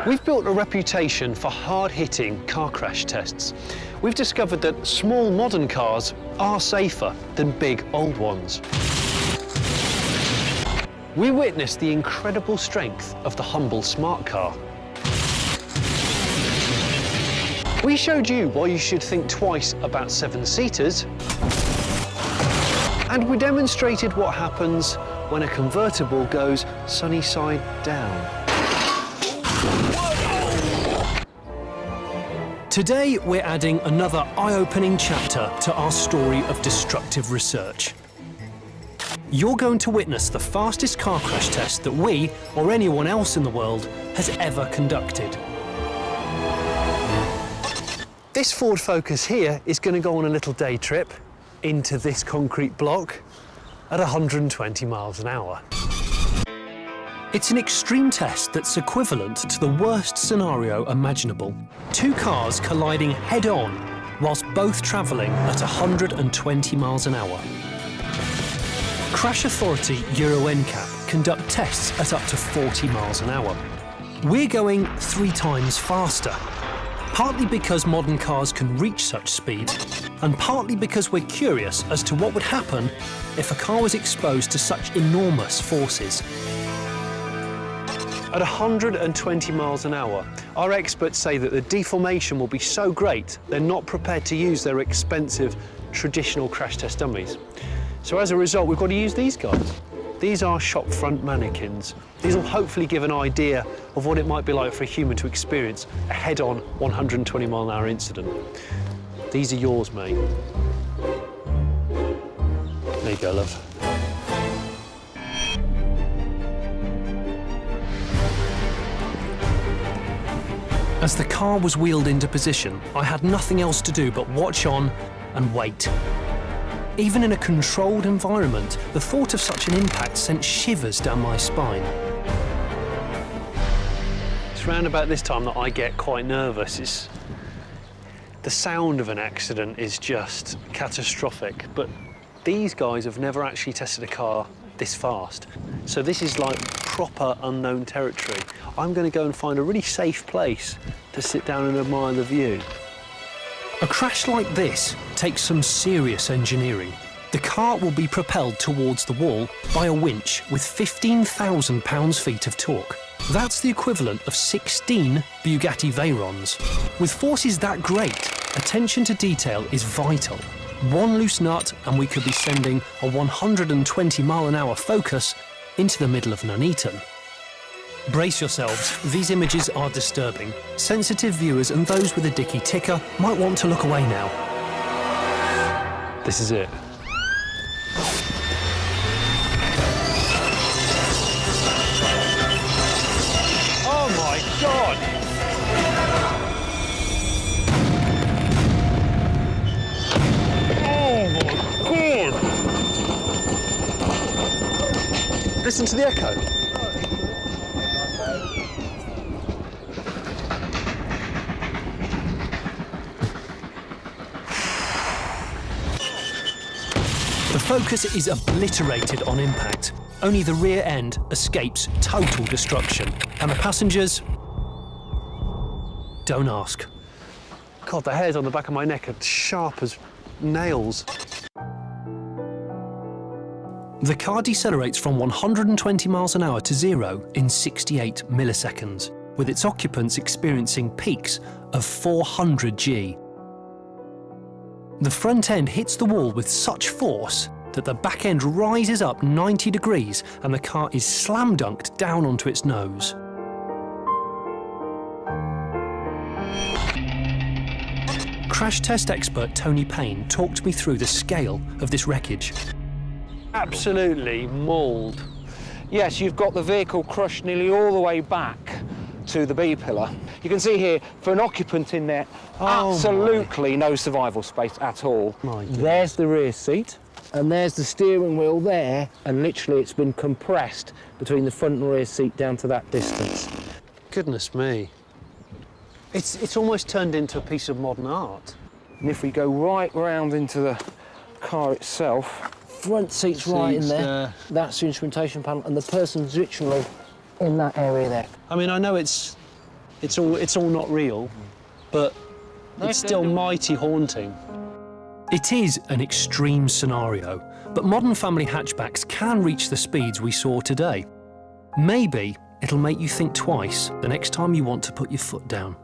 We've built a reputation for hard-hitting car crash tests. We've discovered that small modern cars are safer than big old ones. We witnessed the incredible strength of the humble smart car. We showed you why you should think twice about seven-seaters. And we demonstrated what happens when a convertible goes sunny side down. Today, we're adding another eye-opening chapter to our story of destructive research. You're going to witness the fastest car crash test that we, or anyone else in the world, has ever conducted. This Ford Focus here is going to go on a little day trip into this concrete block at 120 miles an hour. It's an extreme test that's equivalent to the worst scenario imaginable. Two cars colliding head-on whilst both travelling at 120 miles an hour. Crash Authority Euro NCAP conduct tests at up to 40 miles an hour. We're going 3 times faster, partly because modern cars can reach such speed, and partly because we're curious as to what would happen if a car was exposed to such enormous forces. At 120 miles an hour, our experts say that the deformation will be so great they're not prepared to use their expensive traditional crash test dummies. So as a result, we've got to use these guys. These are shop front mannequins. These will hopefully give an idea of what it might be like for a human to experience a head-on 120 mile an hour incident. These are yours, mate. There you go, love. As the car was wheeled into position, I had nothing else to do but watch on and wait. Even in a controlled environment, the thought of such an impact sent shivers down my spine. It's round about this time that I get quite nervous. The sound of an accident is just catastrophic, but these guys have never actually tested a car this fast. So this is like proper unknown territory. I'm going to go and find a really safe place to sit down and admire the view. A crash like this takes some serious engineering. The car will be propelled towards the wall by a winch with 15,000 pounds-feet of torque. That's the equivalent of 16 Bugatti Veyrons. With forces that great, attention to detail is vital. One loose nut and we could be sending a 120 mile an hour Focus into the middle of Nuneaton. Brace yourselves, these images are disturbing. Sensitive viewers and those with a dicky ticker might want to look away now. This is it. Oh my God! Oh my God! Listen to the echo. The Focus is obliterated on impact. Only the rear end escapes total destruction. And the passengers? Don't ask. God, the hairs on the back of my neck are sharp as nails. The car decelerates from 120 miles an hour to 0 in 68 milliseconds, with its occupants experiencing peaks of 400 G. The front end hits the wall with such force that the back end rises up 90 degrees and the car is slam-dunked down onto its nose. Crash test expert Tony Payne talked me through the scale of this wreckage. Absolutely mauled. Yes, you've got the vehicle crushed nearly all the way back to the B-pillar. You can see here, for an occupant in there, absolutely no survival space at all. There's the rear seat, and there's the steering wheel there, and literally it's been compressed between the front and rear seat down to that distance. Goodness me. It's almost turned into a piece of modern art. And if we go right round into the car itself, front seat's right in there. That's the instrumentation panel, and the person's literally in that area there. I mean, I know it's It's all not real, but it's still mighty haunting. It is an extreme scenario, but modern family hatchbacks can reach the speeds we saw today. Maybe it'll make you think twice the next time you want to put your foot down.